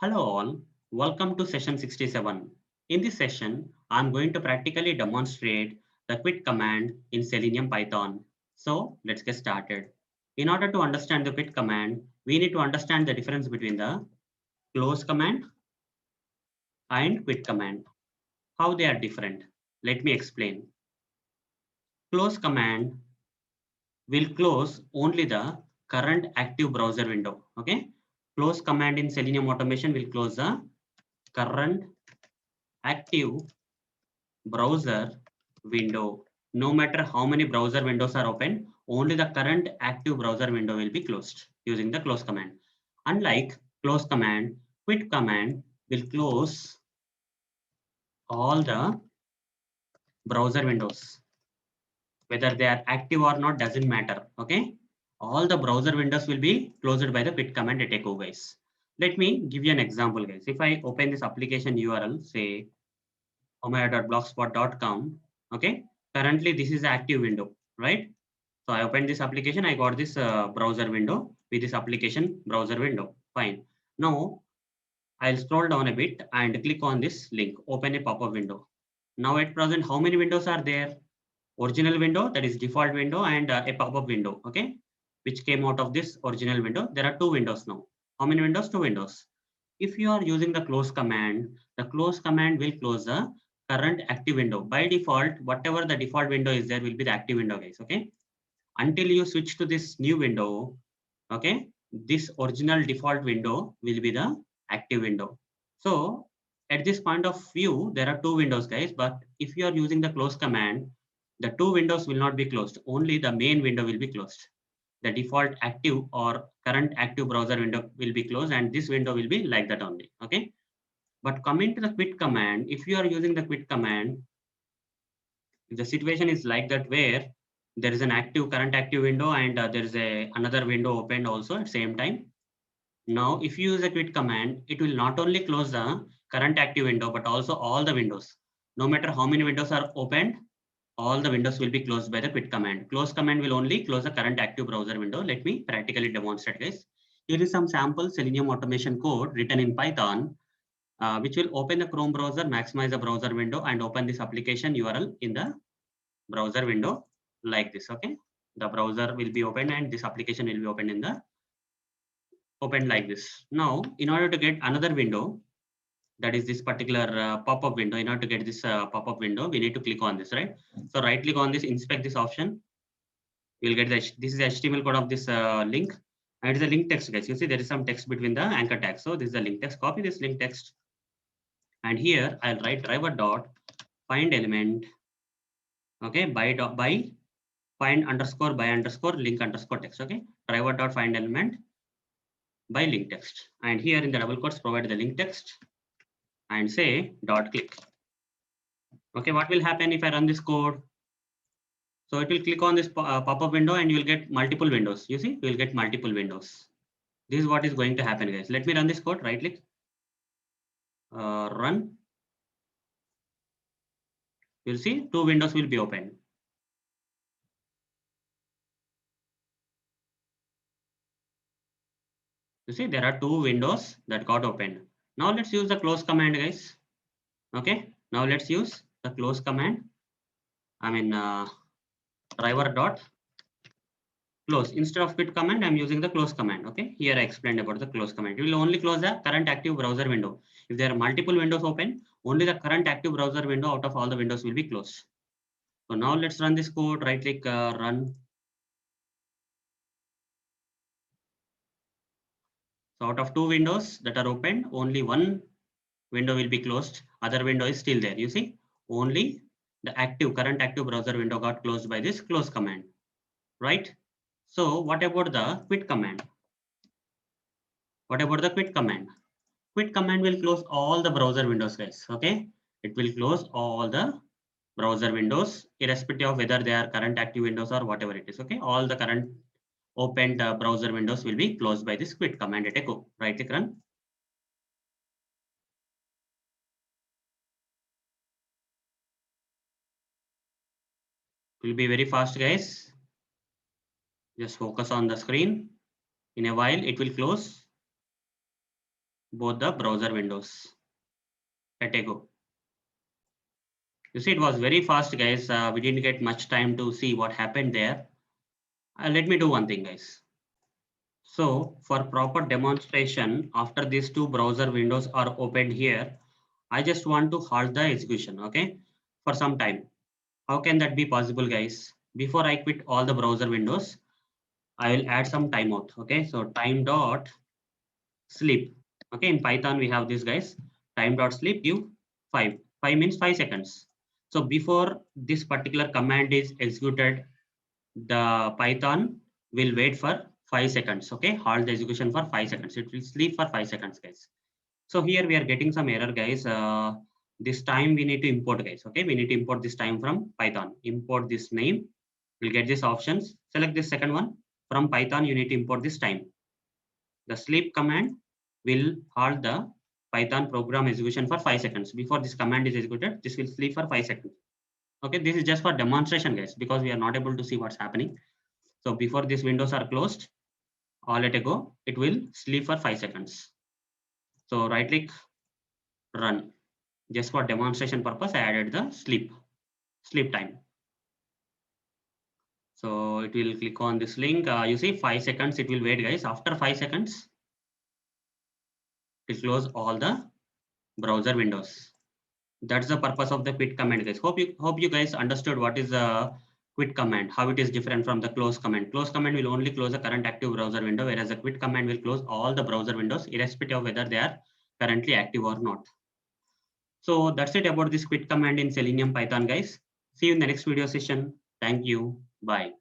Hello all, welcome to session 67. In this session, I'm going to practically demonstrate the quit command in Selenium Python. So let's get started. In order to understand the quit command, we need to understand the difference between the close command and quit command, how they are different. Let me explain. Close command will close only the current active browser window. Okay. Close command in Selenium automation will close the current active browser window. No matter how many browser windows are open, only the current active browser window will be closed using the close command. Unlike close command, quit command will close all the browser windows. Whether they are active or not doesn't matter. Okay. All the browser windows will be closed by the quit command at echo, guys. Let me give you an example, guys. If I open this application URL, say omaya.blogspot.com, okay, currently this is the active window, right? So I opened this application, I got this browser window with this application browser window, fine. Now I'll scroll down a bit and click on this link, open a pop-up window. Now at present, how many windows are there? Original window, that is default window, and a pop-up window, okay, which came out of this original window. There are two windows now. How many windows? Two windows. If you are using the close command, the close command will close the current active window. By default, whatever the default window is there will be the active window, guys, okay? Until you switch to this new window, okay, this original default window will be the active window. So at this point of view, there are two windows, guys, but if you are using the close command, the two windows will not be closed. Only the main window will be closed. The default active or current active browser window will be closed, and this window will be like that only, okay? But coming to the quit command, if you are using the quit command, if the situation is like that where there is an active current active window and there is a another window opened also at same time. Now, if you use a quit command, it will not only close the current active window, but also all the windows. No matter how many windows are opened, all the windows will be closed by the quit command. Close command will only close the current active browser window. Let me practically demonstrate, guys. Here is some sample Selenium automation code written in Python, which will open the Chrome browser, maximize the browser window, and open this application URL in the browser window like this. Okay, the browser will be open and this application will be opened in the open like this. Now, in order to get another window, that is this particular pop-up window, in order to get this pop-up window, we need to click on this, right? So right click on this, inspect this option. You'll get this is the HTML code of this link, and it's a link text, guys. You see there is some text between the anchor tags. So this is the link text. Copy this link text, and here I'll write driver dot find element. Okay, by find underscore by underscore link underscore text. Okay, driver dot find element by link text, and here in the double quotes provide the link text and say dot click. Okay, what will happen if I run this code? So it will click on this pop-up window and you will get multiple windows. You see, you will get multiple windows. This is what is going to happen, guys. Let me run this code. Right click, run. You'll see two windows will be open. You see there are two windows that got opened. Now let's use the close command, guys. Okay, now let's use the close command. I mean driver dot close. Instead of quit command, I'm using the close command. Okay, here I explained about the close command. It will only close the current active browser window. If there are multiple windows open, only the current active browser window out of all the windows will be closed. So now let's run this code. Right click, run. So out of two windows that are opened, only one window will be closed. Other window is still there. You see, only the current active browser window got closed by this close command, right? So what about the quit command? What about the quit command? Quit command will close all the browser windows, guys. Okay, it will close all the browser windows, irrespective of whether they are current active windows or whatever it is. Okay, all the current opened browser windows will be closed by this quit command at echo. Right click, run. It will be very fast, guys. Just focus on the screen. In a while, it will close. both the browser windows. Let it go. You see, it was very fast, guys. We didn't get much time to see what happened there. Let me do one thing, guys. So for proper demonstration, after these two browser windows are opened here, I just want to halt the execution, okay, for some time. How can that be possible, guys? Before I quit all the browser windows, I will add some timeout, okay? So time dot sleep, okay? In Python, we have this, guys. Time dot sleep, give 5. 5 means 5 seconds. So before this particular command is executed, the Python will wait for 5 seconds, okay? Halt the execution for 5 seconds. It will sleep for 5 seconds, guys. So here we are getting some error, guys. This time we need to import, guys. Okay, we need to import this time from Python. Import this name. We'll get these options. Select this second one. From Python, you need to import this time. The sleep command will halt the Python program execution for 5 seconds. Before this command is executed, this will sleep for 5 seconds. Okay, this is just for demonstration, guys, because we are not able to see what's happening. So before these windows are closed, or let it go, it will sleep for 5 seconds. So right click, run. Just for demonstration purpose, I added the sleep time. So it will click on this link. You see 5 seconds, it will wait, guys. After 5 seconds, it will close all the browser windows. That's the purpose of the quit command, guys. Hope you guys understood what is the quit command, how it is different from the close command. Close command will only close the current active browser window, whereas the quit command will close all the browser windows, irrespective of whether they are currently active or not. So that's it about this quit command in Selenium Python, guys. See you in the next video session. Thank you. Bye.